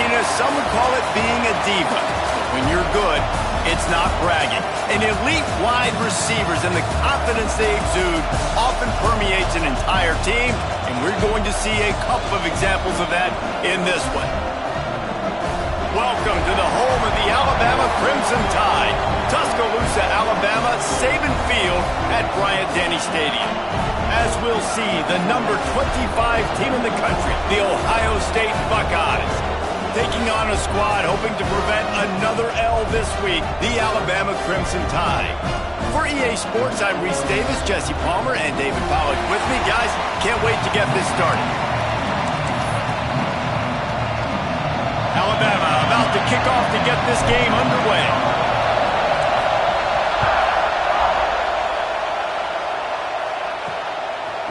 flashiness, some would call it being a diva. When you're good, it's not bragging. And elite wide receivers and the confidence they exude often permeates an entire team, and we're going to see a couple of examples of that in this one. Welcome to the home of the Alabama Crimson Tide, Tuscaloosa, Alabama, Saban Field at Bryant-Denny Stadium. As we'll see, the number 25 team in the country, the Ohio State Buckeyes, taking on a squad hoping to prevent another L this week, the Alabama Crimson Tide. For EA Sports, I'm Reese Davis, Jesse Palmer, and David Pollack with me. Guys, can't wait to get this started. Alabama about to kick off to get this game underway.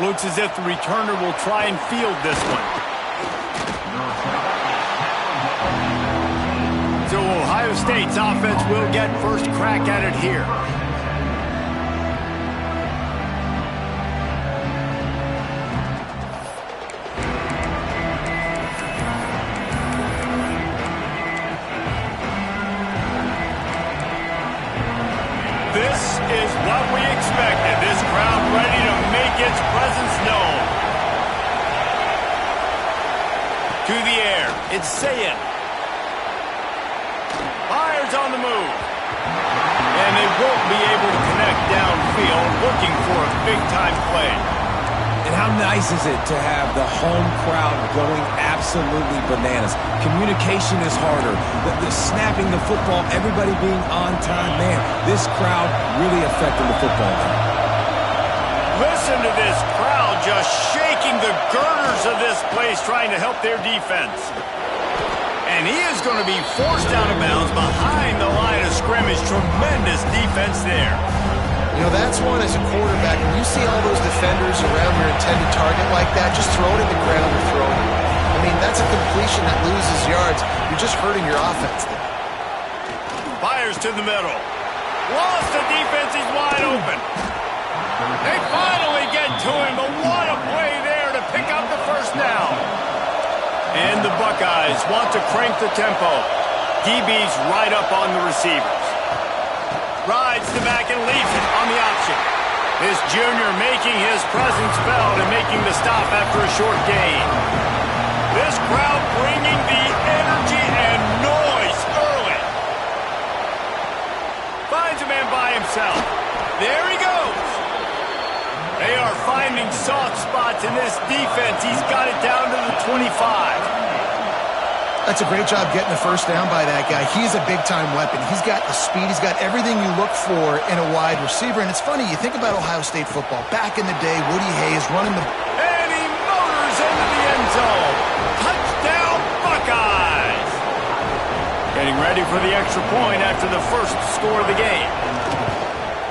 Looks as if the returner will try and field this one. So Ohio State's offense will get first crack at it here. This is what we expected. This crowd ready to make its presence known. To the air, it's Sayin. Fires on the move. And they won't be able to connect downfield, looking for a big-time play. And how nice is it to have the home crowd going absolutely bananas? Communication is harder. The snapping the football, everybody being on time. Man, this crowd really affecting the football game. Listen to this crowd just shaking the girders of this place, trying to help their defense. And he is going to be forced out of bounds behind the line of scrimmage. Tremendous defense there. You know, that's one as a quarterback. When you see all those defenders around your intended target like that, just throw it in the ground or throw it. I mean, that's a completion that loses yards. You're just hurting your offense there. Fires to the middle. Lost the defense. He's wide open. They finally get to him, but what a play there to pick up the first down. And the Buckeyes want to crank the tempo. DB's right up on the receivers. Rides the back and leaves it on the option. This junior making his presence felt and making the stop after a short gain. This crowd bringing the energy and noise early. Finds a man by himself. There he goes. They are finding soft spots in this defense. He's got it down to the 25. That's a great job getting the first down by that guy. He's a big-time weapon. He's got the speed. He's got everything you look for in a wide receiver. And it's funny, you think about Ohio State football. Back in the day, Woody Hayes running the... And he motors into the end zone. Touchdown, Buckeyes! Getting ready for the extra point after the first score of the game.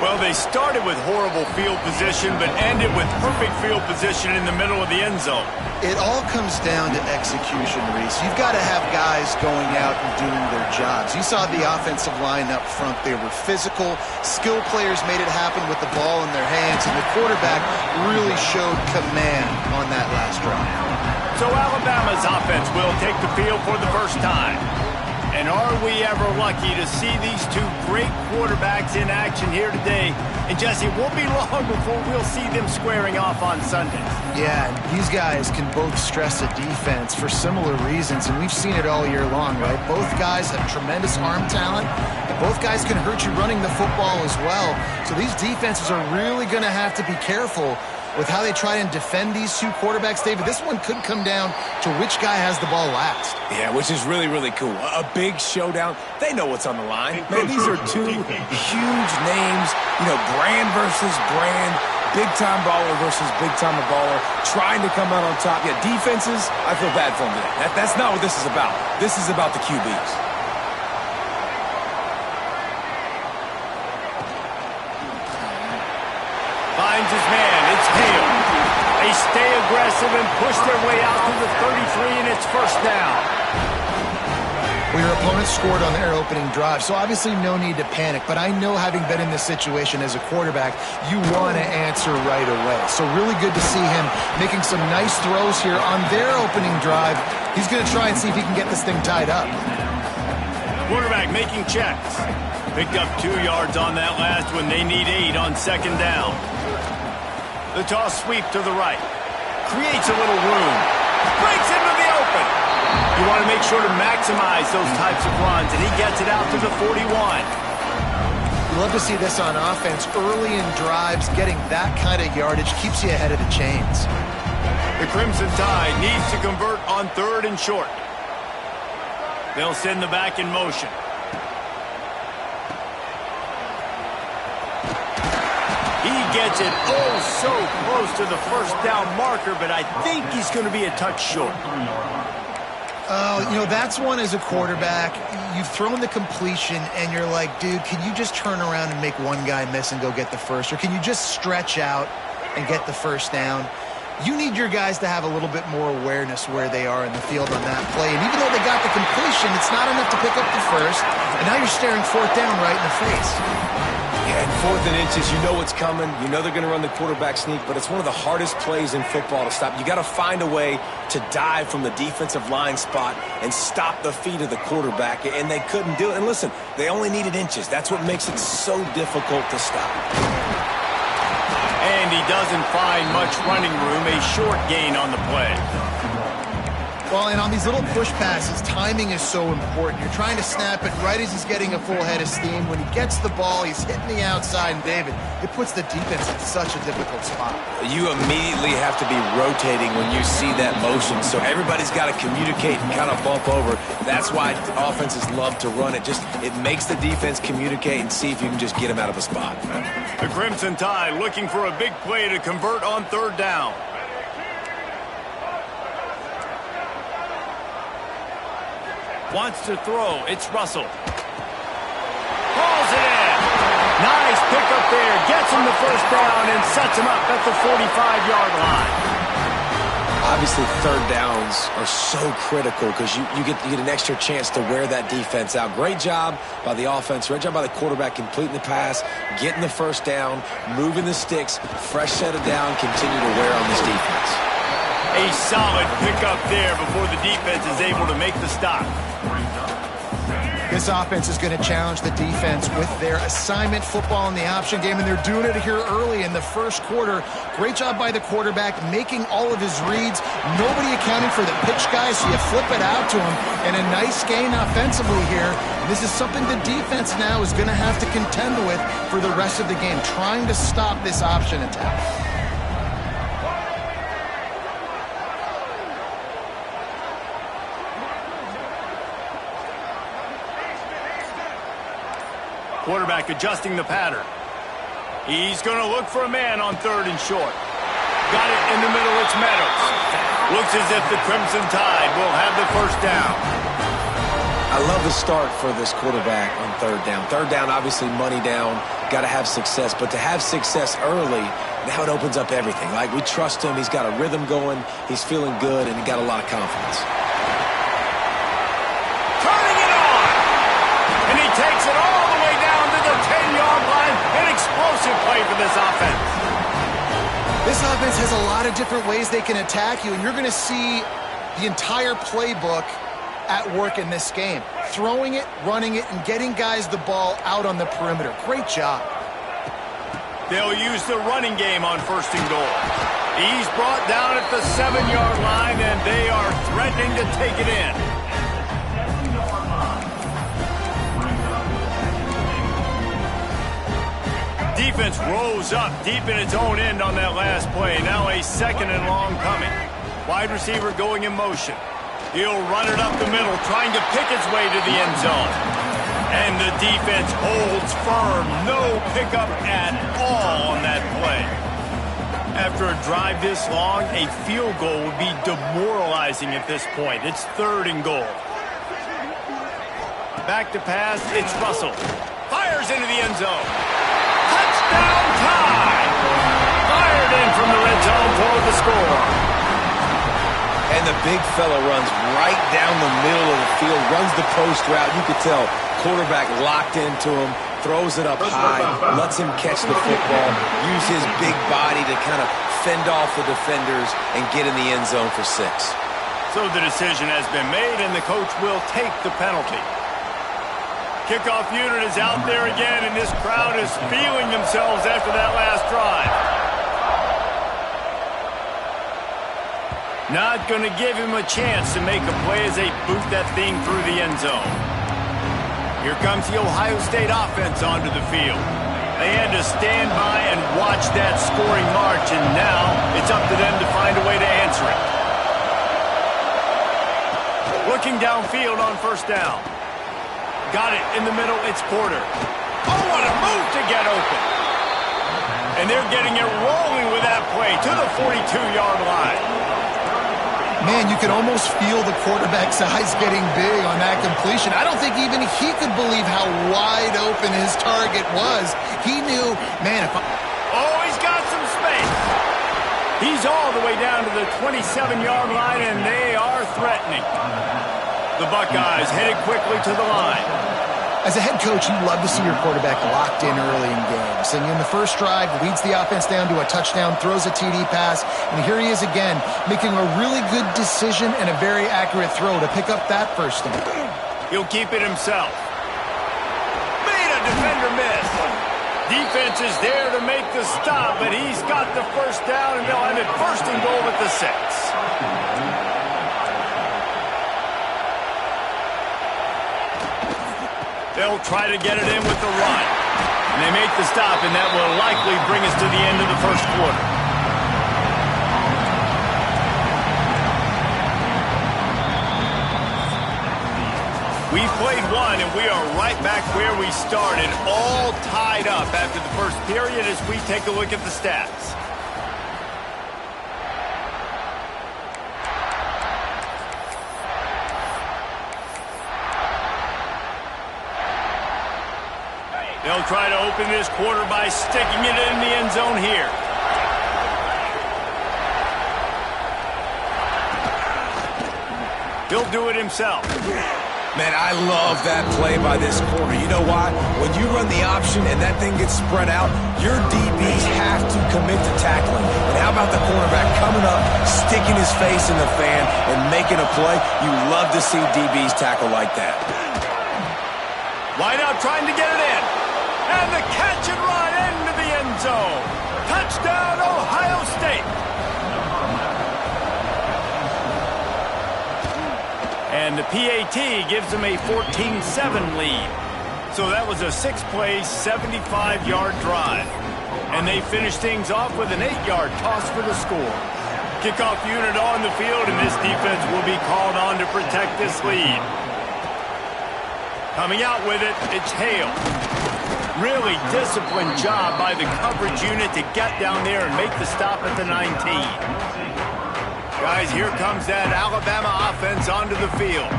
Well, they started with horrible field position, but ended with perfect field position in the middle of the end zone. It all comes down to execution, Reese. You've got to have guys going out and doing their jobs. You saw the offensive line up front. They were physical. Skill players made it happen with the ball in their hands, and the quarterback really showed command on that last drive. So Alabama's offense will take the field for the first time. And are we ever lucky to see these two great quarterbacks in action here today? And Jesse, it won't be long before we'll see them squaring off on Sundays. Yeah, and these guys can both stress a defense for similar reasons, and we've seen it all year long, right? Both guys have tremendous arm talent, and both guys can hurt you running the football as well. So these defenses are really going to have to be careful with how they try and defend these two quarterbacks. David, this one could come down to which guy has the ball last. Yeah, which is really, really cool. A big showdown. They know what's on the line. Man, these are two huge names, you know, brand versus brand, big-time baller versus big-time baller, trying to come out on top. Yeah, defenses, I feel bad for them today. That's not what this is about. This is about the QBs. Finds his man. It's Hill. They stay aggressive and push their way out to the 33, and it's first down. Well, your opponent scored on their opening drive, so obviously no need to panic. But I know, having been in this situation as a quarterback, you want to answer right away. So really good to see him making some nice throws here on their opening drive. He's going to try and see if he can get this thing tied up. Quarterback making checks. Picked up 2 yards on that last one. They need 8 on second down. The toss sweep to the right. Creates a little room. Breaks into the open. You want to make sure to maximize those types of runs, and he gets it out to the 41. You love to see this on offense. Early in drives, getting that kind of yardage keeps you ahead of the chains. The Crimson Tide needs to convert on 3rd and short. They'll send the back in motion. He gets it so close to the first down marker, but I think he's going to be a touch short. That's one as a quarterback. You've thrown the completion, and you're like, dude, can you just turn around and make one guy miss and go get the first? Or can you just stretch out and get the first down? You need your guys to have a little bit more awareness where they are in the field on that play. And even though they got the completion, it's not enough to pick up the first. And now you're staring 4th down right in the face. Yeah, and 4th and inches, you know what's coming. You know they're going to run the quarterback sneak, but it's one of the hardest plays in football to stop. You got to find a way to dive from the defensive line spot and stop the feet of the quarterback, and they couldn't do it. And listen, they only needed inches. That's what makes it so difficult to stop. And he doesn't find much running room, a short gain on the play. Well, and on these little push passes, timing is so important. You're trying to snap it right as he's getting a full head of steam. When he gets the ball, he's hitting the outside, and David, it puts the defense in such a difficult spot. You immediately have to be rotating when you see that motion, so everybody's got to communicate and kind of bump over. That's why offenses love to run it. It makes the defense communicate and see if you can just get him out of a spot. The Crimson Tide looking for a big play to convert on 3rd down. Wants to throw. It's Russell. Hauls it in. Nice pickup there. Gets him the first down and sets him up at the 45-yard line. Obviously, 3rd downs are so critical because you get an extra chance to wear that defense out. Great job by the offense. Great job by the quarterback completing the pass, getting the first down, moving the sticks, fresh set of down, continue to wear on this defense. A solid pickup there before the defense is able to make the stop. This offense is going to challenge the defense with their assignment football in the option game, and they're doing it here early in the first quarter. Great job by the quarterback, making all of his reads. Nobody accounting for the pitch guys, so you flip it out to him, and a nice gain offensively here. This is something the defense now is going to have to contend with for the rest of the game, trying to stop this option attack. Quarterback adjusting the pattern. He's going to look for a man on 3rd and short. Got it in the middle. It's Meadows. Looks as if the Crimson Tide will have the first down. I love the start for this quarterback on 3rd down. 3rd down, obviously money down. Got to have success. But to have success early, now it opens up everything. Like, we trust him. He's got a rhythm going. He's feeling good, and he got a lot of confidence. Turning it on. And he takes it all the way down to the 10-yard line. An explosive play for this offense. This offense has a lot of different ways they can attack you, and you're going to see the entire playbook at work in this game. Throwing it, running it, and getting guys the ball out on the perimeter. Great job. They'll use the running game on 1st and goal. He's brought down at the 7-yard line, and they are threatening to take it in. Defense rose up deep in its own end on that last play. Now a 2nd and long coming. Wide receiver going in motion. He'll run it up the middle, trying to pick its way to the end zone. And the defense holds firm. No pickup at all on that play. After a drive this long, a field goal would be demoralizing at this point. It's 3rd and goal. Back to pass, it's Russell. Fires into the end zone. Touchdown time! Fired in from the red zone for the score. And the big fella runs right down the middle of the field, runs the post route. You could tell quarterback locked into him, throws it up high, lets him catch the football, use his big body to kind of fend off the defenders and get in the end zone for 6. So the decision has been made, and the coach will take the penalty. Kickoff unit is out there again, and this crowd is feeling themselves after that last drive. Not going to give him a chance to make a play as they boot that thing through the end zone. Here comes the Ohio State offense onto the field. They had to stand by and watch that scoring march, and now it's up to them to find a way to answer it. Looking downfield on first down. Got it in the middle, it's Porter. Oh, what a move to get open. And they're getting it rolling with that play to the 42-yard line. Man, you can almost feel the quarterback's eyes getting big on that completion. I don't think even he could believe how wide open his target was. He knew, man, if I... Oh, he's got some space. He's all the way down to the 27-yard line, and they are threatening. The Buckeyes headed quickly to the line. As a head coach, you love to see your quarterback locked in early in games. And in the first drive, leads the offense down to a touchdown, throws a TD pass, and here he is again, making a really good decision and a very accurate throw to pick up that first down. He'll keep it himself. Made a defender miss. Defense is there to make the stop, but he's got the first down, and they'll have it first and goal at the 6. They'll try to get it in with the run. And they make the stop, and that will likely bring us to the end of the first quarter. We've played one, and we are right back where we started, all tied up after the first period as we take a look at the stats. They'll try to open this quarter by sticking it in the end zone here. He'll do it himself. Man, I love that play by this corner. You know why? When you run the option and that thing gets spread out, your DBs have to commit to tackling. And how about the cornerback coming up, sticking his face in the fan, and making a play? You love to see DBs tackle like that. Wide out trying to get it in. And the catch and run into the end zone. Touchdown, Ohio State. And the PAT gives them a 14-7 lead. So that was a 6-play, 75-yard drive. And they finished things off with an 8-yard toss for the score. Kickoff unit on the field, and this defense will be called on to protect this lead. Coming out with it, it's Hale. Really disciplined job by the coverage unit to get down there and make the stop at the 19. Guys, here comes that Alabama offense onto the field.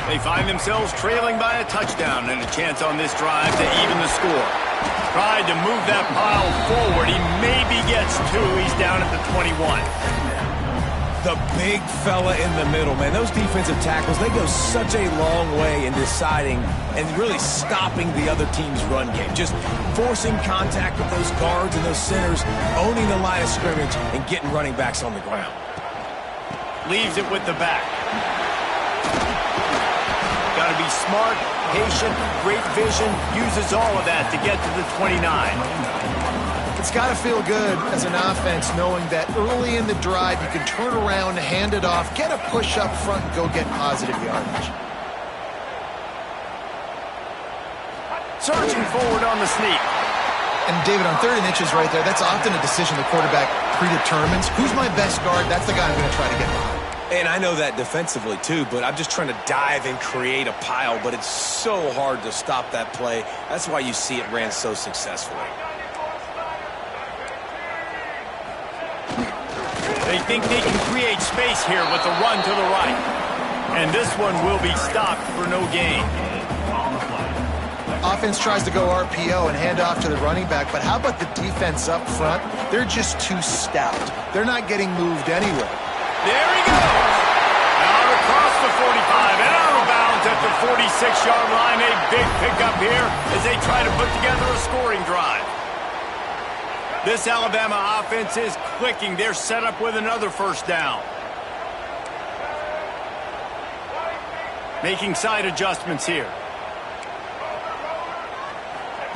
They find themselves trailing by a touchdown and a chance on this drive to even the score. Tried to move that pile forward. He maybe gets 2. He's down at the 21. The big fella in the middle, man. Those defensive tackles, they go such a long way in deciding and really stopping the other team's run game. Just forcing contact with those guards and those centers, owning the line of scrimmage, and getting running backs on the ground. Leaves it with the back. Got to be smart, patient, great vision. Uses all of that to get to the 29. It's got to feel good as an offense knowing that early in the drive you can turn around, hand it off, get a push up front, and go get positive yardage. Surging forward on the sneak. And David, on 3rd and inches right there, that's often a decision the quarterback predetermines. Who's my best guard? That's the guy I'm going to try to get behind. And I know that defensively too, but I'm just trying to dive and create a pile, but it's so hard to stop that play. That's why you see it ran so successfully. They think they can create space here with the run to the right. And this one will be stopped for no gain. Offense tries to go RPO and hand off to the running back, but how about the defense up front? They're just too stout. They're not getting moved anywhere. There he goes. Out across the 45 and out of bounds 26-yard line, a big pickup here as they try to put together a scoring drive. This Alabama offense is clicking. They're set up with another first down. Making side adjustments here.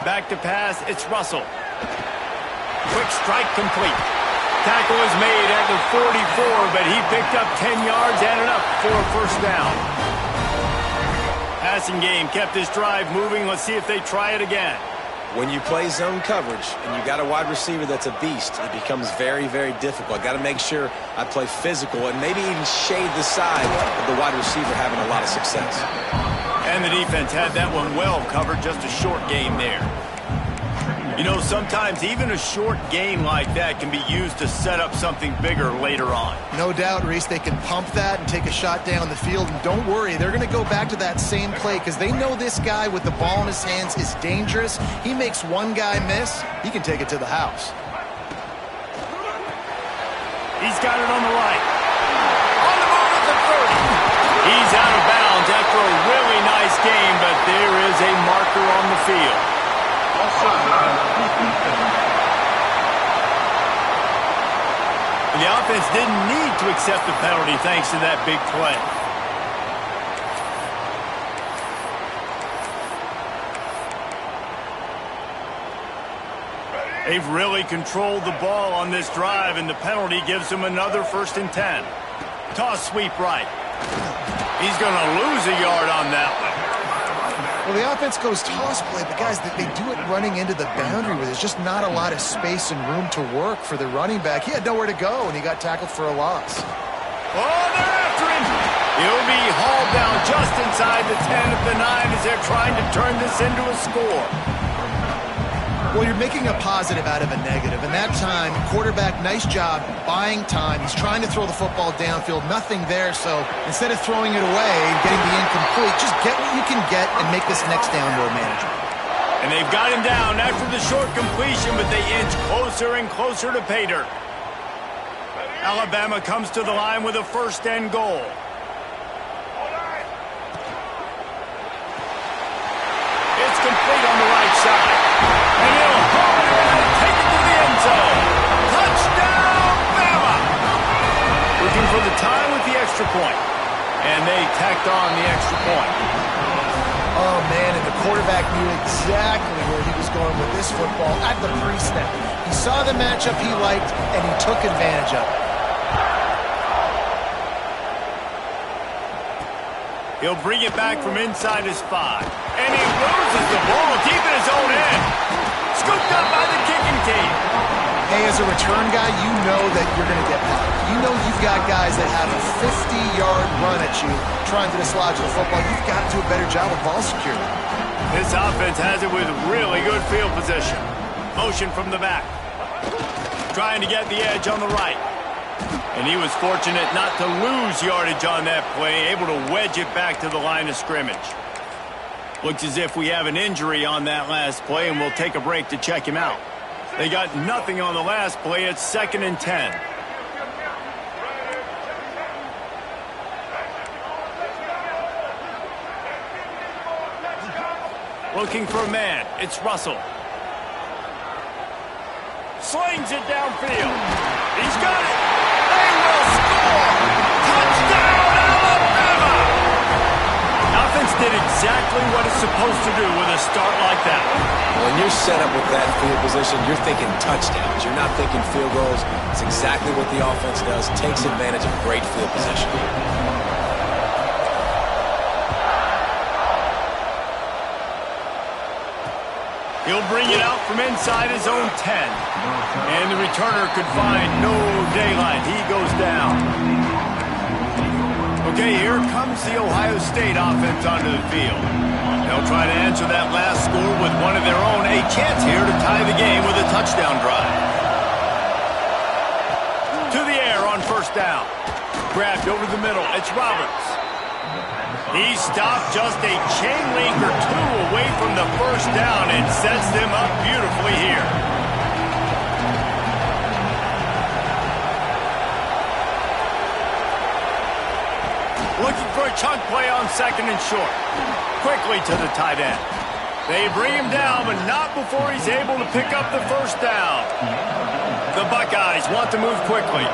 Back to pass, it's Russell. Quick strike complete. Tackle is made at the 44, but he picked up 10 yards and enough for a first down. Passing game kept this drive moving. Let's see if they try it again. When you play zone coverage and you got a wide receiver that's a beast, it becomes very, very difficult. Got to make sure I play physical and maybe even shade the side of the wide receiver having a lot of success. And the defense had that one well covered. Just a short game there. You know, sometimes even a short game like that can be used to set up something bigger later on. No doubt, Reese, they can pump that and take a shot down the field. And don't worry, they're going to go back to that same play because they know this guy with the ball in his hands is dangerous. He makes one guy miss, he can take it to the house. He's got it on the right. On the move at the 30. He's out of bounds after a really nice game, but there is a marker on the field. The offense didn't need to accept the penalty thanks to that big play. They've really controlled the ball on this drive, and the penalty gives them another 1st and 10. Toss sweep right. He's going to lose a yard on that one. Well, the offense goes toss play, but guys, they do it running into the boundary where there's just not a lot of space and room to work for the running back. He had nowhere to go, and he got tackled for a loss. Oh, they're after him. He'll be hauled down just inside the 10 of the 9 as they're trying to turn this into a score. Well, you're making a positive out of a negative, and that time, quarterback, nice job buying time. He's trying to throw the football downfield, nothing there, so instead of throwing it away and getting the incomplete, just get what you can get and make this next down more manageable. And they've got him down after the short completion, but they inch closer and closer to pay dirt. Alabama comes to the line with a 1st and goal. It's complete on the right side. And he'll hold it and take it to the end zone. Touchdown, Bama! Looking for the time with the extra point. And they tacked on the extra point. Oh, man, and the quarterback knew exactly where he was going with this football at the pre-snap. He saw the matchup he liked, and he took advantage of it. He'll bring it back from inside his 5. And he loses the ball deep in his own end. Scooped up by the kicking team. Hey, as a return guy, you know that you're going to get popped. You know you've got guys that have a 50-yard run at you trying to dislodge the football. You've got to do a better job of ball security. This offense has it with really good field position. Motion from the back. Trying to get the edge on the right. And he was fortunate not to lose yardage on that play, able to wedge it back to the line of scrimmage. Looks as if we have an injury on that last play, and we'll take a break to check him out. They got nothing on the last play. It's 2nd and 10. Looking for a man. It's Russell. Slings it downfield. He's got it. They will score. Touchdown, Alabama! Offense did exactly what it's supposed to do with a start like that. When you're set up with that field position, you're thinking touchdowns. You're not thinking field goals. It's exactly what the offense does. Takes advantage of great field position. He'll bring it out from inside his own 10. And the returner could find no daylight. He goes down. Okay, here comes the Ohio State offense onto the field. They'll try to answer that last score with one of their own. A chance here to tie the game with a touchdown drive. To the air on 1st down. Grabbed over the middle. It's Roberts. He stopped just a chain link or 2 away from the 1st down and sets them up beautifully here. Looking for a chunk play on second and short. Quickly to the tight end. They bring him down, but not before he's able to pick up the first down. The Buckeyes want to move quickly.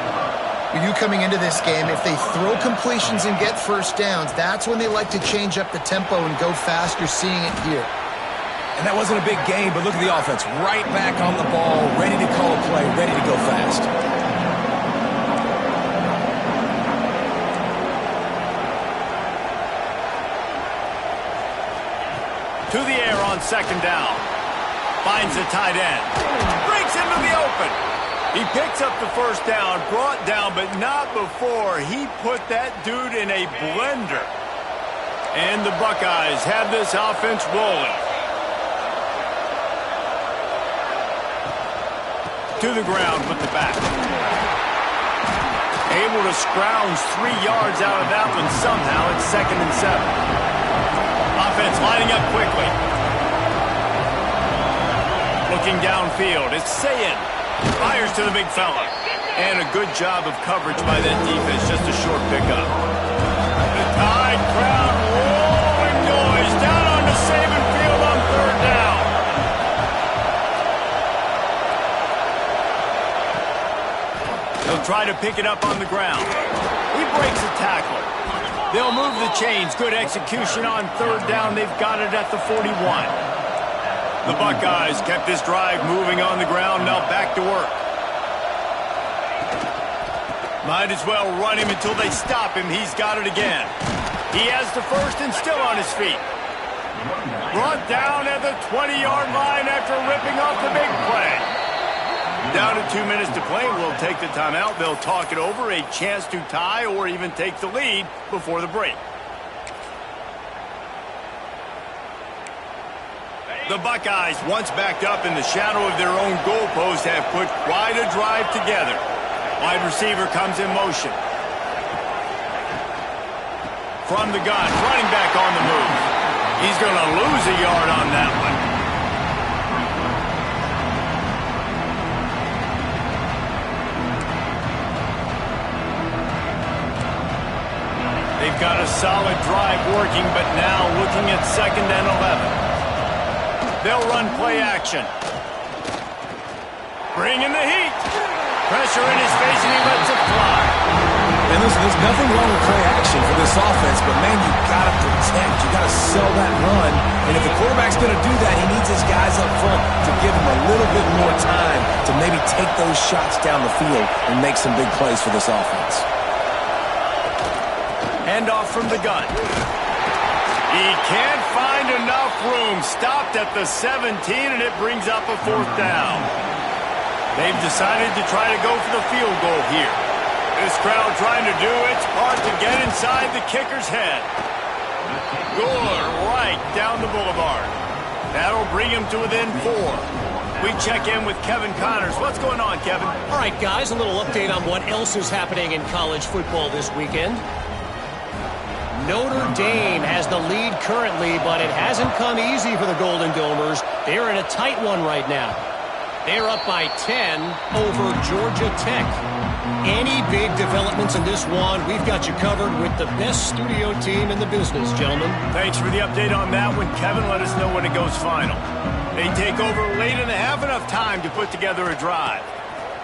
You coming into this game, if they throw completions and get first downs, that's when they like to change up the tempo and go fast. You're seeing it here. And that wasn't a big game, but look at the offense. Right back on the ball, ready to call a play, ready to go fast. To the air on second down. Finds the tight end. Breaks into the open. He picks up the first down, brought down, but not before he put that dude in a blender. And the Buckeyes have this offense rolling. To the ground with the back. Able to scrounge 3 yards out of that one somehow. It's 2nd and 7. Offense lining up quickly. Looking downfield. It's Sayin. Fires to the big fella. And a good job of coverage by that defense. Just a short pickup. The Tide crowd rolling noise down on the Saban field on 3rd down. They'll try to pick it up on the ground. He breaks a tackle. They'll move the chains. Good execution on 3rd down. They've got it at the 41. The Buckeyes kept this drive moving on the ground. Now back to work. Might as well run him until they stop him. He's got it again. He has the first and still on his feet. Brought down at the 20-yard line after ripping off the big play. Down to 2 minutes to play. We'll take the timeout. They'll talk it over. A chance to tie or even take the lead before the break. The Buckeyes, once backed up in the shadow of their own goalpost, have put quite a drive together. Wide receiver comes in motion. From the gun, running back on the move. He's going to lose a yard on that one. They've got a solid drive working, but now looking at 2nd and 11. They'll run play action. Bring in the heat. Pressure in his face, and he lets it fly. And listen, there's nothing wrong with play action for this offense, but, man, you got to protect. You got to sell that run. And if the quarterback's going to do that, he needs his guys up front to give him a little bit more time to maybe take those shots down the field and make some big plays for this offense. Handoff from the gun. He can't find enough room. Stopped at the 17, and it brings up a 4th down. They've decided to try to go for the field goal here. This crowd trying to do its part to get inside the kicker's head. Good right down the boulevard. That'll bring him to within 4. We check in with Kevin Connors. What's going on, Kevin? All right, guys, a little update on what else is happening in college football this weekend. Notre Dame has the lead currently, but it hasn't come easy for the Golden Domers. They're in a tight one right now. They're up by 10 over Georgia Tech. Any big developments in this one, we've got you covered with the best studio team in the business, gentlemen. Thanks for the update on that one, Kevin. Let us know when it goes final. They take over late and have enough time to put together a drive.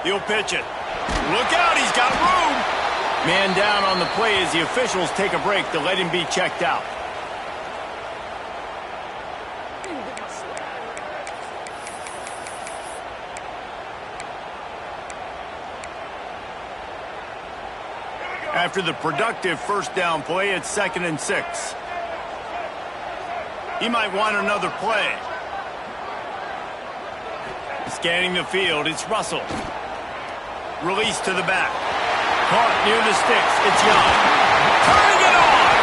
He'll pitch it. Look out, he's got room. Man down on the play as the officials take a break to let him be checked out. After the productive first down play, it's 2nd and 6. He might want another play. Scanning the field, it's Russell. Release to the back. Caught near the sticks, it's Young. Turning it on!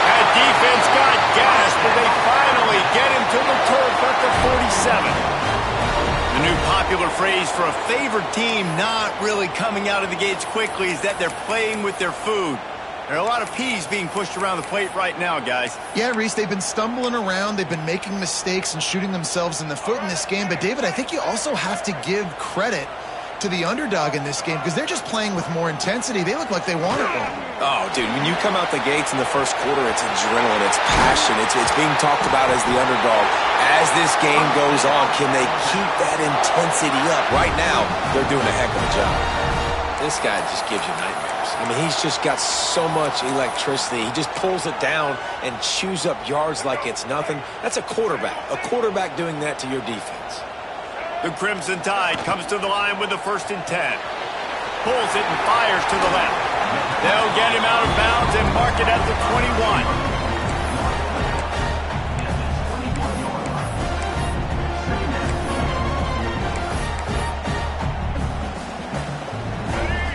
That defense got gassed, but they finally get him to the turf at the 47. The new popular phrase for a favored team not really coming out of the gates quickly is that they're playing with their food. There are a lot of peas being pushed around the plate right now, guys. Yeah, Reese, they've been stumbling around. They've been making mistakes and shooting themselves in the foot in this game. But, David, I think you also have to give credit to the underdog in this game because they're just playing with more intensity. They look like they want it more. Oh, dude, when you come out the gates in the first quarter, it's adrenaline, it's passion, it's being talked about as the underdog. As this game goes on, can they keep that intensity up? Right now, they're doing a heck of a job. This guy just gives you nightmares. I mean, he's just got so much electricity. He just pulls it down and chews up yards like it's nothing. That's a quarterback doing that to your defense. The Crimson Tide comes to the line with the 1st and 10. Pulls it and fires to the left. They'll get him out of bounds and mark it at the 21.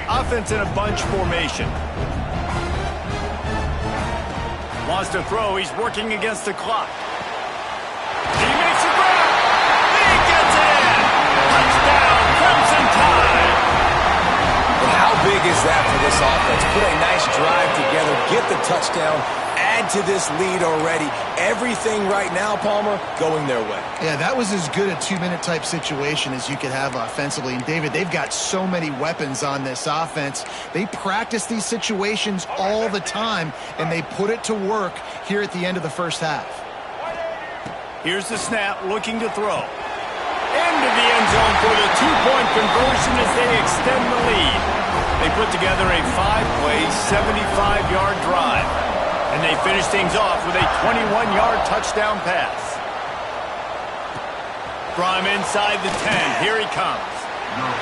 Offense in a bunch formation. Wants to throw. He's working against the clock. He makes a grab. He gets it in. Touchdown, Crimson Tide. And how big is that for this offense? Put a nice drive together, get the touchdown, add to this lead already. Everything right now, Palmer, going their way. Yeah, that was as good a 2-minute type situation as you could have offensively. And, David, they've got so many weapons on this offense. They practice these situations all the time, and they put it to work here at the end of the first half. Here's the snap, looking to throw. Into the end zone for the 2-point conversion as they extend the lead. They put together a 5-play, 75-yard drive. And they finish things off with a 21-yard touchdown pass. From inside the 10, here he comes.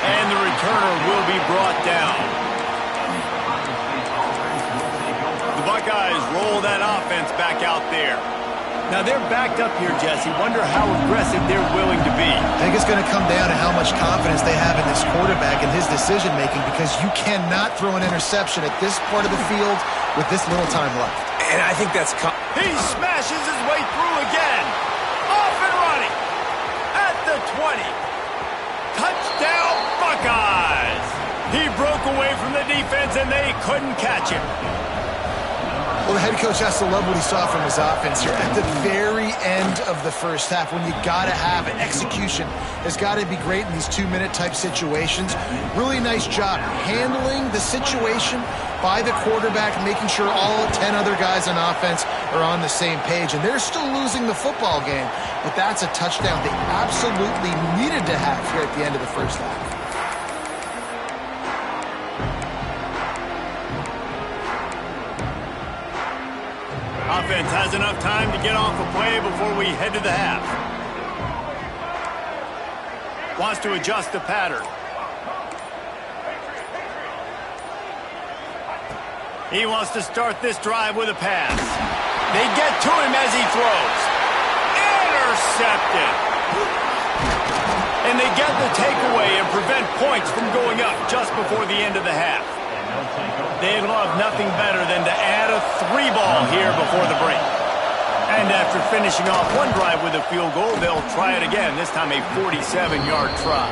And the returner will be brought down. The Buckeyes roll that offense back out there. Now they're backed up here, Jesse. Wonder how aggressive they're willing to be. I think it's going to come down to how much confidence they have in this quarterback and his decision-making, because you cannot throw an interception at this part of the field with this little time left. And I think that's... He smashes his way through again. Off and running. At the 20. Touchdown, Buckeyes. He broke away from the defense, and they couldn't catch him. Well, the head coach has to love what he saw from his offense here at the very end of the first half, when you got to have it. Execution has got to be great in these 2-minute type situations. Really nice job handling the situation by the quarterback, making sure all 10 other guys on offense are on the same page. And they're still losing the football game, but that's a touchdown they absolutely needed to have here at the end of the first half. Offense has enough time to get off a play before we head to the half. Wants to adjust the pattern. He wants to start this drive with a pass. They get to him as he throws. Intercepted. And they get the takeaway and prevent points from going up just before the end of the half. They'd love nothing better than to add a 3-ball here before the break. And after finishing off one drive with a field goal, they'll try it again, this time a 47-yard try.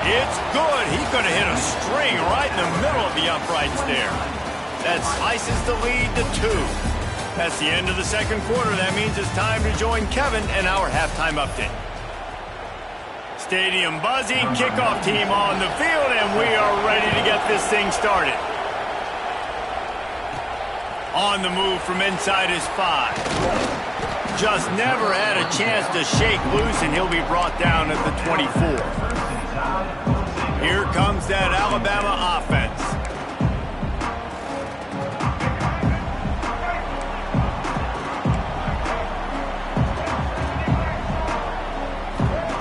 It's good. He's going to hit a string right in the middle of the uprights there. That slices the lead to 2. That's the end of the second quarter. That means it's time to join Kevin and our halftime update. Stadium buzzing, kickoff team on the field, and we are ready to get this thing started. On the move from inside his 5. Just never had a chance to shake loose, and he'll be brought down at the 24. Here comes that Alabama offense.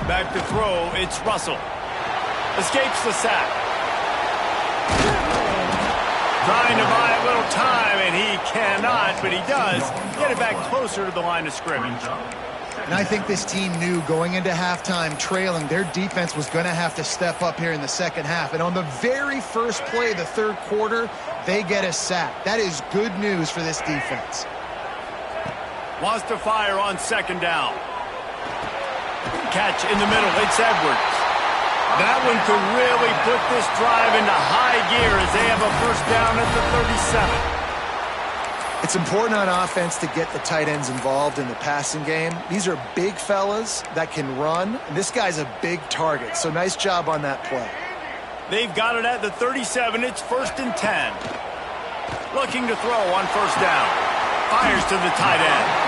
Back to throw, it's Russell. Escapes the sack. Trying to buy a little time, and he cannot, but he does get it back closer to the line of scrimmage. And I think this team knew going into halftime trailing, their defense was going to have to step up here in the second half. And on the very first play of the third quarter, they get a sack. That is good news for this defense. Wants to fire on second down. Catch in the middle, it's Edwards. That one could really put this drive into high gear as they have a first down at the 37. It's important on offense to get the tight ends involved in the passing game. These are big fellas that can run. And this guy's a big target, so nice job on that play. They've got it at the 37. It's 1st and 10. Looking to throw on 1st down. Fires to the tight end.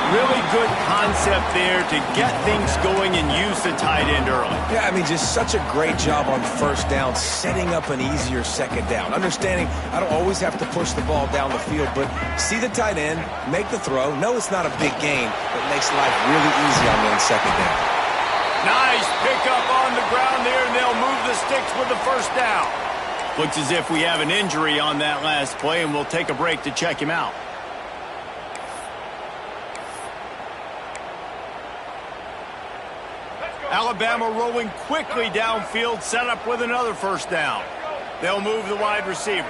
Really good concept there to get things going and use the tight end early. Yeah, I mean, just such a great job on 1st down, setting up an easier 2nd down. Understanding I don't always have to push the ball down the field, but see the tight end, make the throw. No, it's not a big gain, but makes life really easy on me on 2nd down. Nice pickup on the ground there, and they'll move the sticks with the 1st down. Looks as if we have an injury on that last play, and we'll take a break to check him out. Alabama rolling quickly downfield, set up with another 1st down. They'll move the wide receiver.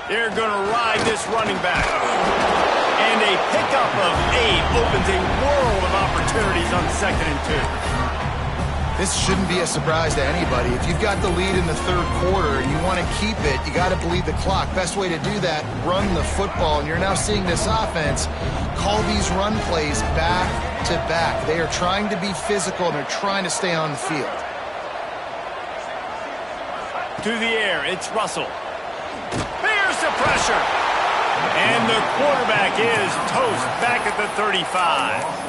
They're going to ride this running back. And a pickup of 8 opens a world of opportunities on 2nd and 2. This shouldn't be a surprise to anybody. If you've got the lead in the 3rd quarter and you want to keep it, you got to bleed the clock. Best way to do that, run the football. And you're now seeing this offense call these run plays back to back. They are trying to be physical and they're trying to stay on the field. To the air, it's Russell. There's the pressure. And the quarterback is toast back at the 35.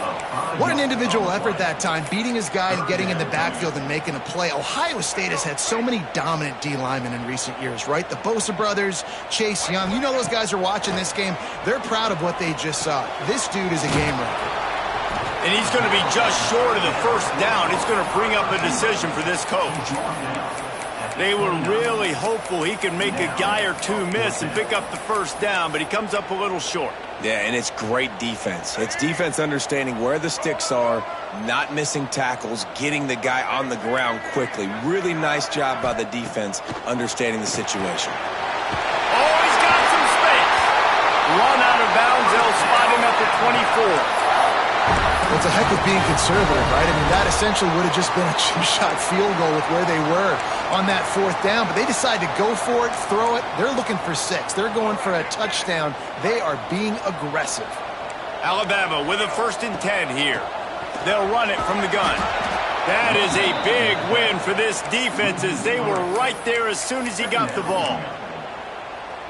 What an individual effort that time, beating his guy and getting in the backfield and making a play. Ohio State has had so many dominant D linemen in recent years, right? The Bosa brothers, Chase Young. You know those guys are watching this game. They're proud of what they just saw. This dude is a game wrecker. And he's going to be just short of the 1st down. It's going to bring up a decision for this coach. They were really hopeful he could make a guy or two miss and pick up the 1st down, but he comes up a little short. Yeah, and it's great defense. It's defense understanding where the sticks are, not missing tackles, getting the guy on the ground quickly. Really nice job by the defense understanding the situation. Oh, he's got some space. Run out of bounds. They'll spot him at the 24. Well, it's a heck of being conservative, right? I mean, that essentially would have just been a two-shot field goal with where they were on that 4th down. But they decided to go for it, throw it. They're looking for 6. They're going for a touchdown. They are being aggressive. Alabama with a 1st and 10 here. They'll run it from the gun. That is a big win for this defense as they were right there as soon as he got the ball.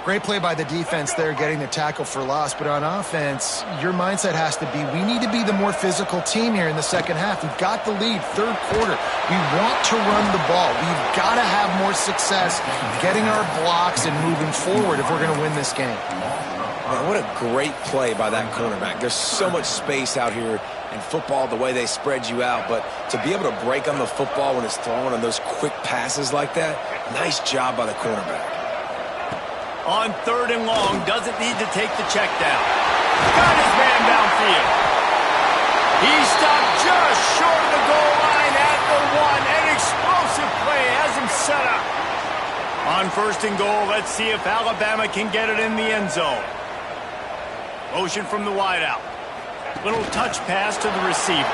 Great play by the defense there, getting the tackle for loss. But on offense, your mindset has to be, we need to be the more physical team here in the 2nd half. We've got the lead, 3rd quarter. We want to run the ball. We've got to have more success getting our blocks and moving forward if we're going to win this game. Man, what a great play by that cornerback. There's so much space out here in football, the way they spread you out. But to be able to break on the football when it's thrown on those quick passes like that, nice job by the cornerback. On 3rd and long, doesn't need to take the check down. Got his man downfield. He stopped just short of the goal line at the 1. An explosive play has him set up. On 1st and goal, let's see if Alabama can get it in the end zone. Motion from the wideout. Little touch pass to the receiver.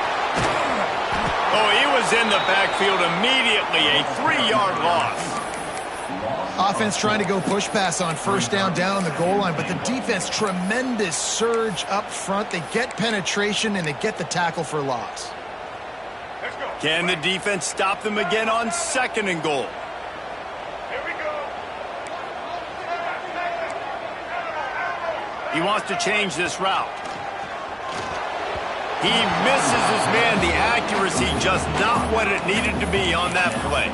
Oh, he was in the backfield immediately. A 3-yard loss. Offense trying to go push pass on 1st down on the goal line, but the defense, tremendous surge up front. They get penetration, and they get the tackle for loss. Can the defense stop them again on 2nd and goal? Here we go. He wants to change this route. He misses his man. The accuracy just not what it needed to be on that play.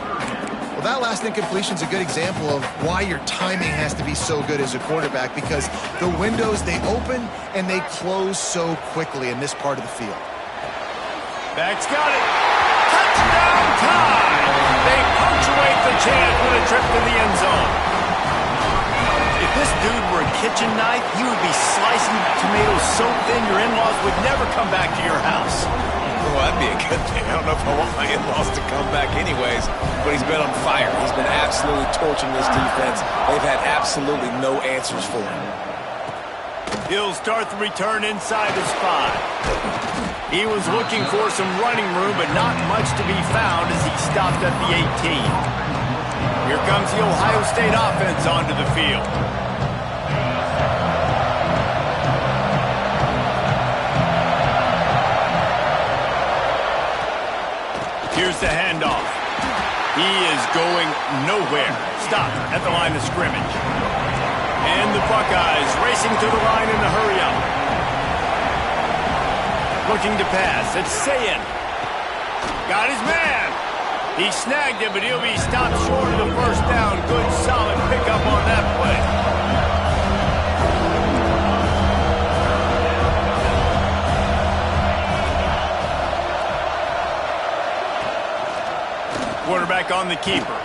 Well, that last incompletion is a good example of why your timing has to be so good as a quarterback, because the windows, they open and they close so quickly in this part of the field. Back's got it. Touchdown time! They punctuate the chance with a trip to the end zone. If this dude were a kitchen knife, he would be slicing tomatoes so thin your in-laws would never come back to your house. Well, that'd be a good thing. I don't know if I want my in-laws to come back anyways, but he's been on fire. He's been absolutely torching this defense. They've had absolutely no answers for him. He'll start the return inside his 5. He was looking for some running room, but not much to be found as he stopped at the 18. Here comes the Ohio State offense onto the field. He is going nowhere. Stop at the line of scrimmage. And the Buckeyes racing to the line in the hurry-up. Looking to pass. It's Sayin. Got his man. He snagged him, but he'll be stopped short of the first down. Good, solid pickup on that play. Quarterback on the keeper.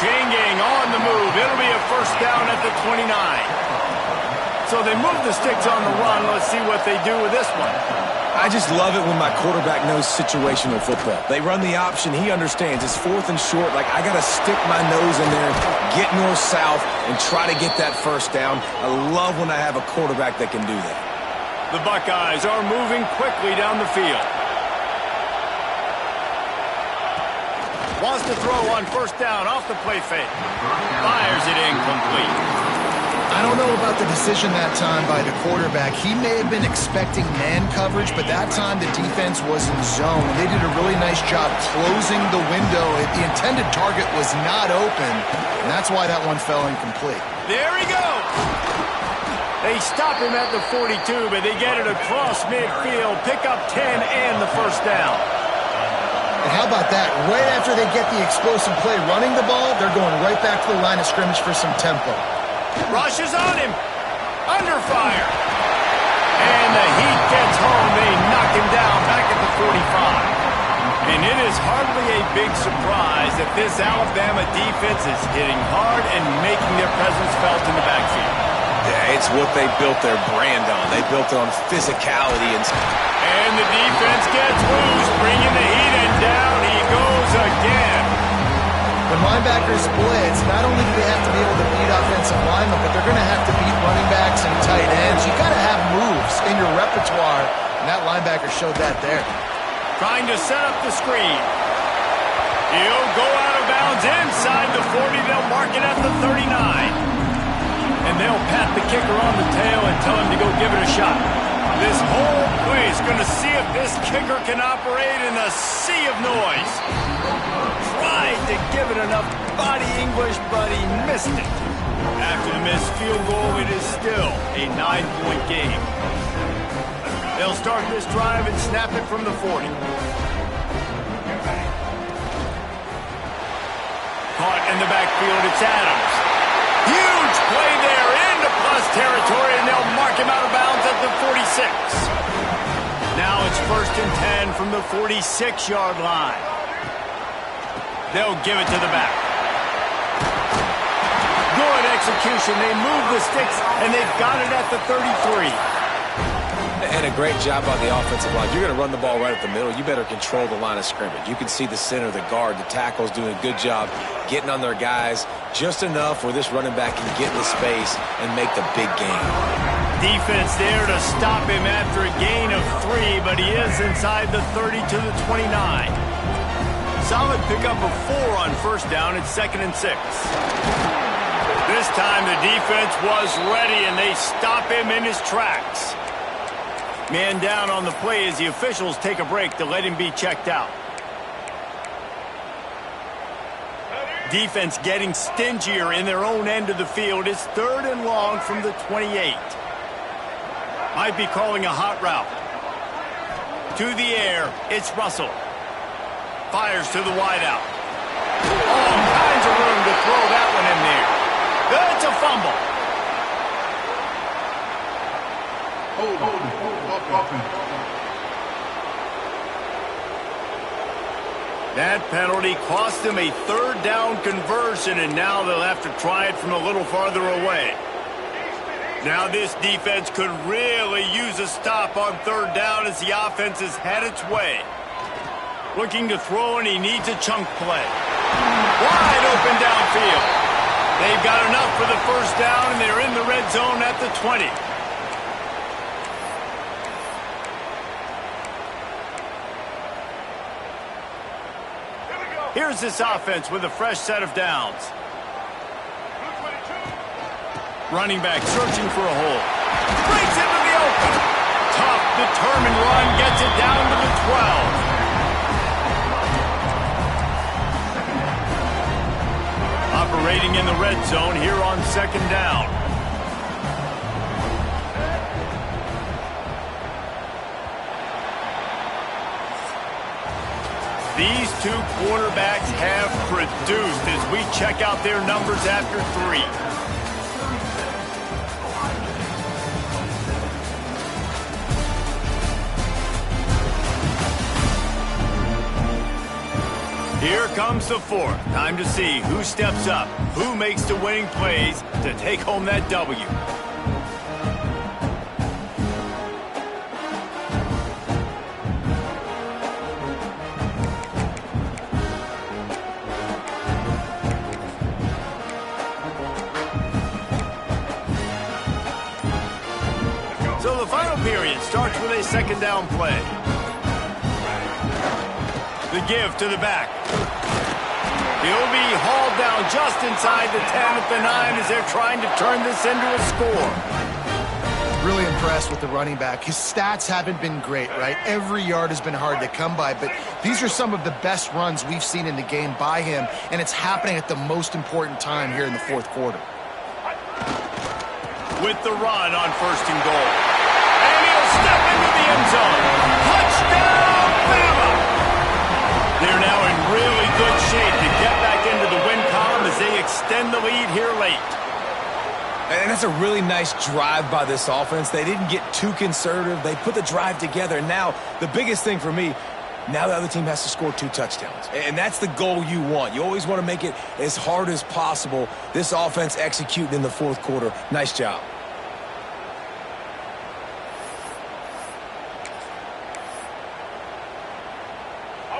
Chain gang on the move. It'll be a first down at the 29. So they move the sticks on the run. Let's see what they do with this one. I just love it when my quarterback knows situational football. They run the option. He understands. It's 4th and short. Like, I got to stick my nose in there, get north-south, and try to get that first down. I love when I have a quarterback that can do that. The Buckeyes are moving quickly down the field. Wants to throw on first down off the play fake. Fires it incomplete. I don't know about the decision that time by the quarterback. He may have been expecting man coverage, but that time the defense was in zone. They did a really nice job closing the window. The intended target was not open, and that's why that one fell incomplete. There he goes. They stop him at the 42, but they get it across midfield. Pick up 10 and the first down. And how about that? Right after they get the explosive play running the ball, they're going right back to the line of scrimmage for some tempo. Rush is on him. Under fire. And the heat gets home. They knock him down back at the 45. And it is hardly a big surprise that this Alabama defense is hitting hard and making their presence felt in the backfield. Yeah, it's what they built their brand on. They built it on physicality. And the defense gets loose, bringing the heat, and down he goes again. When linebackers blitz, not only do they have to be able to beat offensive linemen, but they're going to have to beat running backs and tight ends. You got to have moves in your repertoire, and that linebacker showed that there. Trying to set up the screen. He'll go out of bounds inside the 40. They'll mark it at the 39. And they'll pat the kicker on the tail and tell him to go give it a shot. This whole place is going to see if this kicker can operate in a sea of noise. Tried to give it enough body English, but he missed it. After the missed field goal, it is still a 9-point game. They'll start this drive and snap it from the 40. Caught in the backfield, it's Adams. Huge play there into plus territory, and they'll mark him out of bounds at the 46. Now it's 1st and 10 from the 46-yard line. They'll give it to the back. Good execution. They move the sticks, and they've got it at the 33. And a great job on the offensive line. You're going to run the ball right at the middle. You better control the line of scrimmage. You can see the center, the guard, the tackles doing a good job getting on their guys just enough where this running back can get into space and make the big gain. Defense there to stop him after a gain of 3, but he is inside the 30 to the 29. Solid pickup of 4 on first down. It's 2nd and 6. This time the defense was ready, and they stop him in his tracks. Man down on the play as the officials take a break to let him be checked out. Defense getting stingier in their own end of the field. It's 3rd and long from the 28. Might be calling a hot route. To the air, it's Russell. Fires to the wideout. All kinds of room to throw that one in there. It's a fumble. That penalty cost them a 3rd down conversion, and now they'll have to try it from a little farther away. Now this defense could really use a stop on 3rd down as the offense has had its way. Looking to throw, and he needs a chunk play. Wide open downfield. They've got enough for the first down, and they're in the red zone at the 20. Here's this offense with a fresh set of downs. Running back searching for a hole. Breaks into the open. Tough, determined run gets it down to the 12. red zone here on second down. These two quarterbacks have produced as we check out their numbers after 3. Here comes the 4th. Time to see who steps up, who makes the winning plays to take home that W. So the final period starts with a second down play. The give to the back. He'll be hauled down just inside the 10 at the 9 as they're trying to turn this into a score. Really impressed with the running back. His stats haven't been great, right? Every yard has been hard to come by, but these are some of the best runs we've seen in the game by him, and it's happening at the most important time here in the 4th quarter. With the run on 1st and goal. And he'll step into the end zone. Touchdown, Bama! They're now in really good shape to get back into the win column as they extend the lead here late. And that's a really nice drive by this offense. They didn't get too conservative. They put the drive together. And now, the biggest thing for me, now the other team has to score 2 touchdowns. And that's the goal you want. You always want to make it as hard as possible. This offense executing in the 4th quarter. Nice job.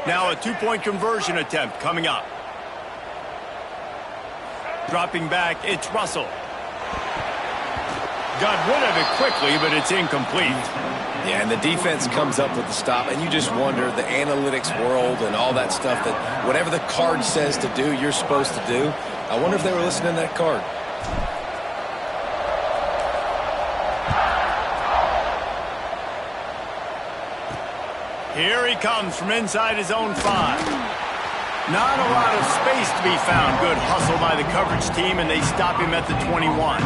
Now a 2-point conversion attempt coming up. Dropping back, it's Russell. Got rid of it quickly, but it's incomplete. Yeah, and the defense comes up with the stop, and you just wonder, the analytics world and all that stuff, that whatever the card says to do, you're supposed to do. I wonder if they were listening to that card. Here he comes from inside his own 5. Not a lot of space to be found. Good hustle by the coverage team, and they stop him at the 21.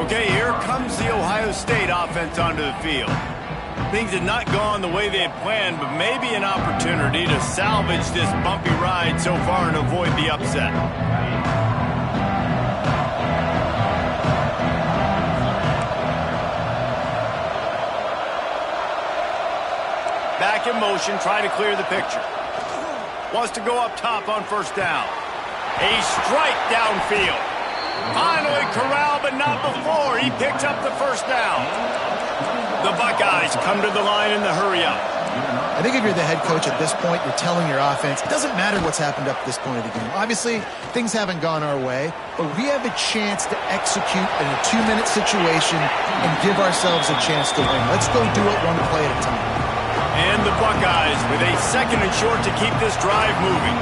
Okay, here comes the Ohio State offense onto the field. Things had not gone the way they had planned, but maybe an opportunity to salvage this bumpy ride so far and avoid the upset. Back in motion, trying to clear the picture. Wants to go up top on 1st down. A strike downfield. Finally corralled, but not before. He picks up the 1st down. The Buckeyes come to the line in the hurry-up. I think if you're the head coach at this point, you're telling your offense, it doesn't matter what's happened up to this point of the game. Obviously, things haven't gone our way, but we have a chance to execute in a 2-minute situation and give ourselves a chance to win. Let's go do it one play at a time. And the Buckeyes with a 2nd and short to keep this drive moving.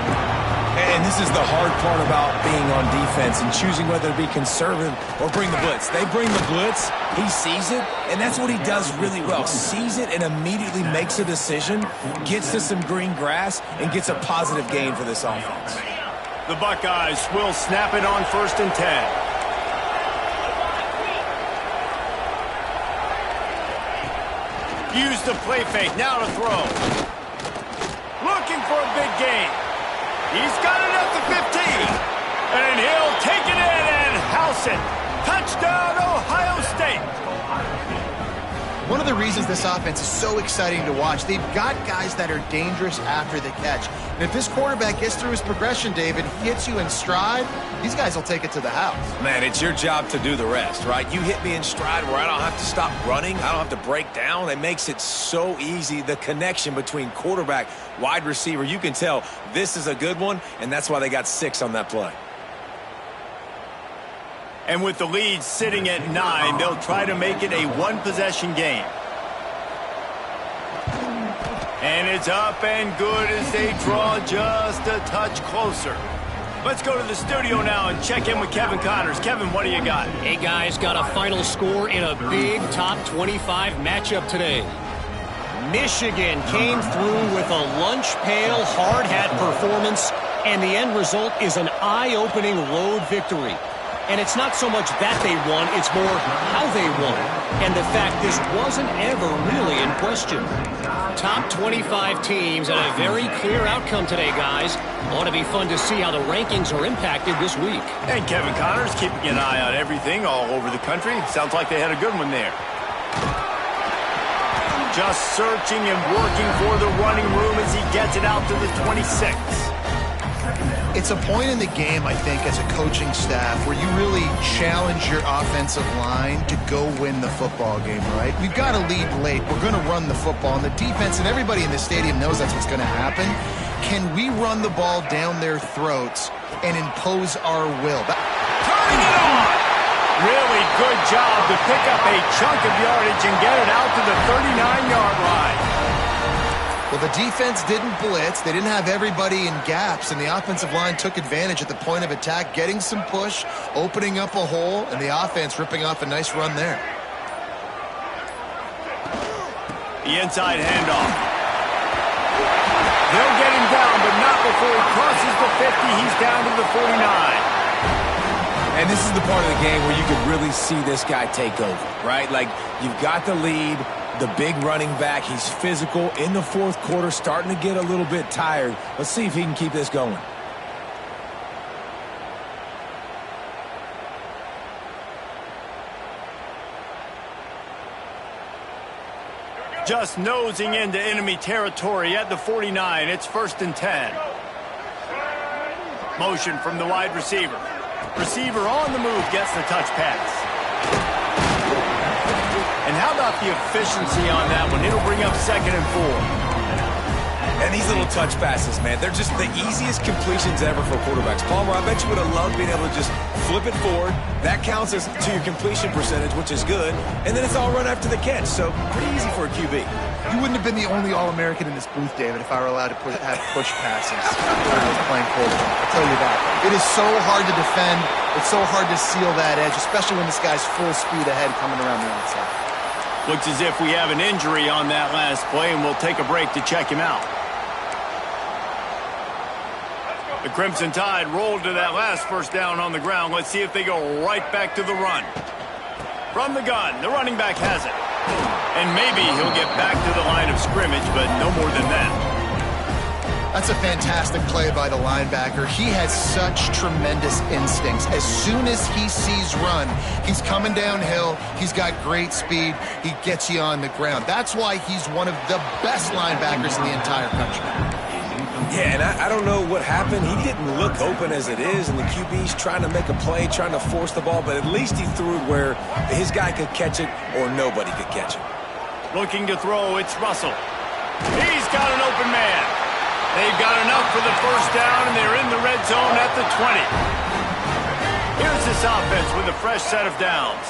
And this is the hard part about being on defense and choosing whether to be conservative or bring the blitz. They bring the blitz, he sees it, and that's what he does really well. Sees it and immediately makes a decision, gets to some green grass, and gets a positive gain for this offense. The Buckeyes will snap it on 1st and 10. Use the play fake, now to throw. Looking for a big gain. He's got it at the 15. And he'll take it in and house it. Touchdown, Ohio State. One of the reasons this offense is so exciting to watch, they've got guys that are dangerous after the catch. And if this quarterback gets through his progression, David, hits you in stride, these guys will take it to the house. Man, it's your job to do the rest, right? You hit me in stride where I don't have to stop running. I don't have to break down. It makes it so easy. The connection between quarterback, wide receiver, you can tell this is a good one, and that's why they got 6 on that play. And with the lead sitting at 9, they'll try to make it a 1-possession game. And it's up and good as they draw just a touch closer. Let's go to the studio now and check in with Kevin Connors. Kevin, what do you got? Hey, guys, got a final score in a big top 25 matchup today. Michigan came through with a lunch pail hard hat performance And the end result is an eye-opening road victory. And it's not so much that they won, it's more how they won. And the fact this wasn't ever really in question. Top 25 teams and a very clear outcome today, guys. Ought to be fun to see how the rankings are impacted this week. And Kevin Connors keeping an eye on everything all over the country. Sounds like they had a good one there. Just searching and working for the running room as he gets it out to the 26. It's a point in the game, I think, as a coaching staff where you really challenge your offensive line to go win the football game, right? We've got to lead late. We're going to run the football. And the defense and everybody in the stadium knows that's what's going to happen. Can we run the ball down their throats and impose our will? Turning it on! Really good job to pick up a chunk of yardage and get it out to the 39-yard line. Well, the defense didn't blitz. They didn't have everybody in gaps, and the offensive line took advantage at the point of attack, getting some push, opening up a hole, and the offense ripping off a nice run there. The inside handoff. They'll get him down, but not before he crosses the 50. He's down to the 49. And this is the part of the game where you could really see this guy take over, right? Like, you've got the lead, the big running back. He's physical in the fourth quarter, starting to get a little bit tired. Let's see if he can keep this going. Just nosing into enemy territory at the 49. It's 1st and 10. Motion from the wide receiver. Receiver on the move gets the touch pass. And how about the efficiency on that one? It'll bring up 2nd and 4. And these little touch passes, man, they're just the easiest completions ever for quarterbacks. Palmer, I bet you would have loved being able to just flip it forward. That counts as to your completion percentage, which is good. And then it's all run after the catch, so pretty easy for a QB. You wouldn't have been the only All-American in this booth, David, if I were allowed to have push passes when I was playing quarterback. I'll tell you that. It is so hard to defend. It's so hard to seal that edge, especially when this guy's full speed ahead coming around the outside. Looks as if we have an injury on that last play, and we'll take a break to check him out. The Crimson Tide rolled to that last first down on the ground. Let's see if they go right back to the run. From the gun, the running back has it. And maybe he'll get back to the line of scrimmage, but no more than that. That's a fantastic play by the linebacker. He has such tremendous instincts. As soon as he sees run, he's coming downhill. He's got great speed. He gets you on the ground. That's why he's one of the best linebackers in the entire country. Yeah, and I don't know what happened. He didn't look open as it is, and the QB's trying to make a play, trying to force the ball, but at least he threw it where his guy could catch it or nobody could catch it. Looking to throw, it's Russell. He's got an open man. They've got enough for the first down, and they're in the red zone at the 20. Here's this offense with a fresh set of downs.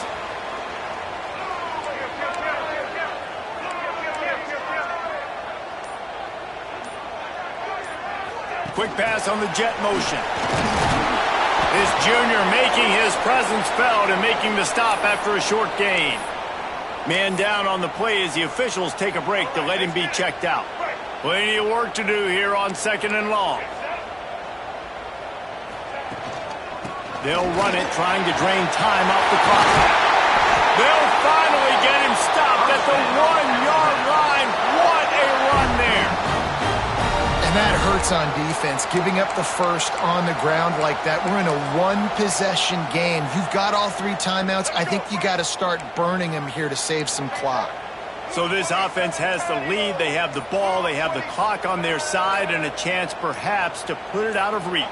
Quick pass on the jet motion. This junior making his presence felt and making the stop after a short gain. Man down on the play as the officials take a break to let him be checked out. Plenty of work to do here on 2nd and long. They'll run it, trying to drain time off the clock. They'll finally get him stopped at the 1-yard line. What a run there. And that hurts on defense, giving up the first on the ground like that. We're in a one-possession game. You've got all 3 timeouts. I think you got to start burning them here to save some clock. So this offense has the lead. They have the ball. They have the clock on their side and a chance perhaps to put it out of reach.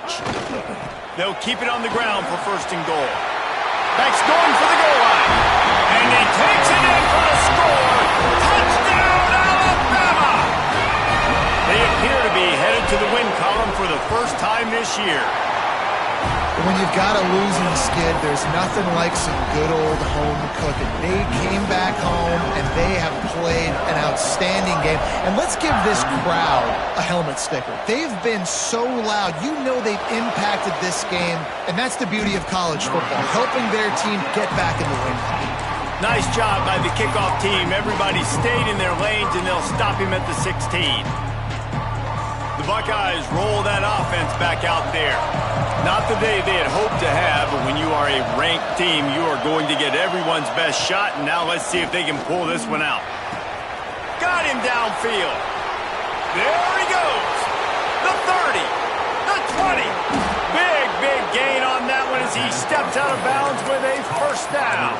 They'll keep it on the ground for 1st and goal. Back's going for the goal line. And he takes it in for a score. Touchdown, Alabama! They appear to be headed to the win column for the first time this year. When you've got a losing skid, there's nothing like some good old home cooking. They came back home, and they have played an outstanding game. And let's give this crowd a helmet sticker. They've been so loud. You know they've impacted this game, and that's the beauty of college football, helping their team get back in the win column. Nice job by the kickoff team. Everybody stayed in their lanes, and they'll stop him at the 16. The Buckeyes roll that offense back out there. Not the day they had hoped to have, but when you are a ranked team, you are going to get everyone's best shot, and now let's see if they can pull this one out. Got him downfield. There he goes. The 30, the 20. Big gain on that one as he steps out of bounds with a first down.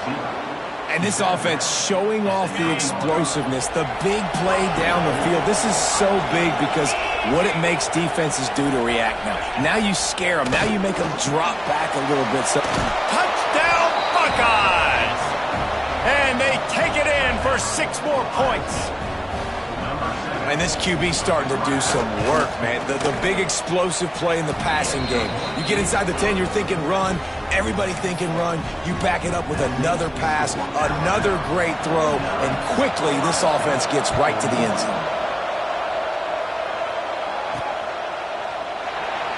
And this offense showing off the explosiveness, the big play down the field. This is so big because what it makes defenses do to react now. Now you scare them. Now you make them drop back a little bit. So touchdown, Buckeyes! And they take it in for 6 more points. And this QB's starting to do some work, man. The big explosive play in the passing game. You get inside the 10, you're thinking run. Everybody thinking run. You back it up with another pass, another great throw, and quickly this offense gets right to the end zone.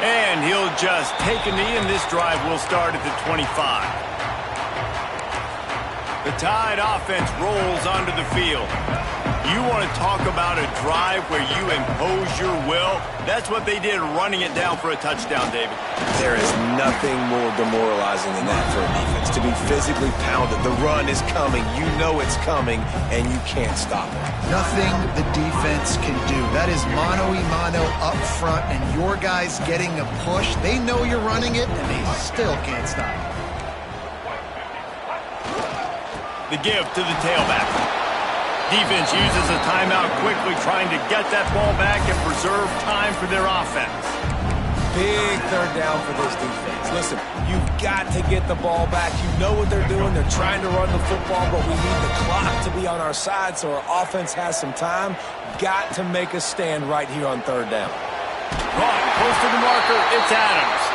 And he'll just take a knee, and this drive will start at the 25. The Tide offense rolls onto the field. You want to talk about a drive where you impose your will? That's what they did, running it down for a touchdown, David. There is nothing more demoralizing than that for a defense, to be physically pounded. The run is coming. You know it's coming, and you can't stop it. Nothing the defense can do. That is mano-a-mano up front, and your guys getting a push. They know you're running it, and they still can't stop it. The give to the tailback. Defense uses a timeout quickly, trying to get that ball back and preserve time for their offense. Big third down for this defense. Listen, you've got to get the ball back. You know what they're doing. They're trying to run the football, but we need the clock to be on our side so our offense has some time. Got to make a stand right here on third down. Caught, close to the marker, it's Adams.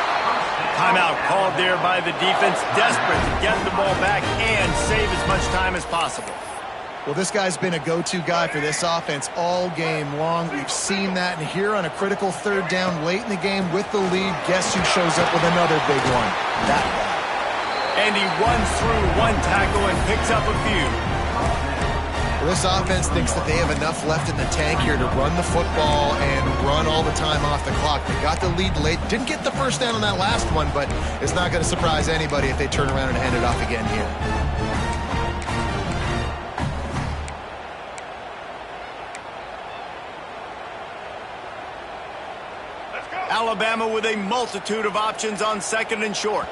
Timeout called there by the defense, desperate to get the ball back and save as much time as possible. Well, this guy's been a go-to guy for this offense all game long. We've seen that, and here on a critical third down late in the game with the lead, guess who shows up with another big one? That guy. And he runs through one tackle and picks up a few. Well, this offense thinks that they have enough left in the tank here to run the football and run all the time off the clock. They got the lead late. Didn't get the first down on that last one, but it's not going to surprise anybody if they turn around and hand it off again here. Alabama with a multitude of options on second and short.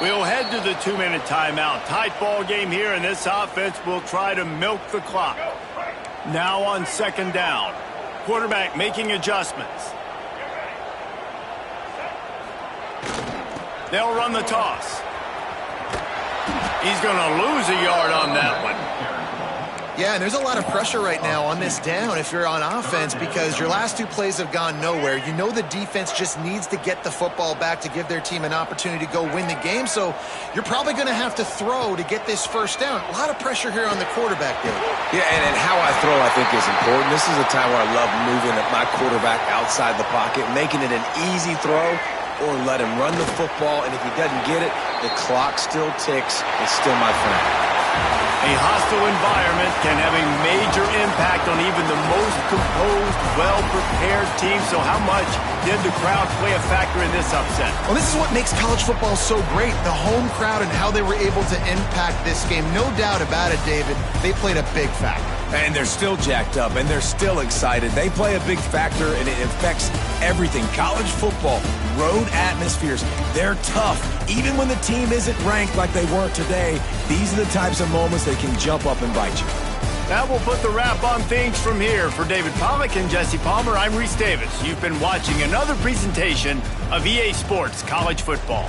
We'll head to the 2-minute timeout. Tight ball game here, and this offense will try to milk the clock. Now on second down. Quarterback making adjustments. They'll run the toss. He's going to lose a yard on that one. Yeah, and there's a lot of pressure right now on this down if you're on offense because your last 2 plays have gone nowhere. You know the defense just needs to get the football back to give their team an opportunity to go win the game, so you're probably going to have to throw to get this first down. A lot of pressure here on the quarterback, Dave. Yeah, and how I throw, I think, is important. This is a time where I love moving my quarterback outside the pocket, making it an easy throw, or let him run the football, and if he doesn't get it, the clock still ticks. It's still my friend. A hostile environment can have a major impact on even the most composed, well-prepared team. So how much did the crowd play a factor in this upset? Well, this is what makes college football so great, the home crowd and how they were able to impact this game. No doubt about it, David. They played a big factor. And they're still jacked up, and they're still excited. They play a big factor, and it affects everything. College football, road atmospheres, they're tough. Even when the team isn't ranked like they weren't today, these are the types of moments that can jump up and bite you. That will put the wrap on things from here. For David Pollack and Jesse Palmer, I'm Reese Davis. You've been watching another presentation of EA Sports College Football.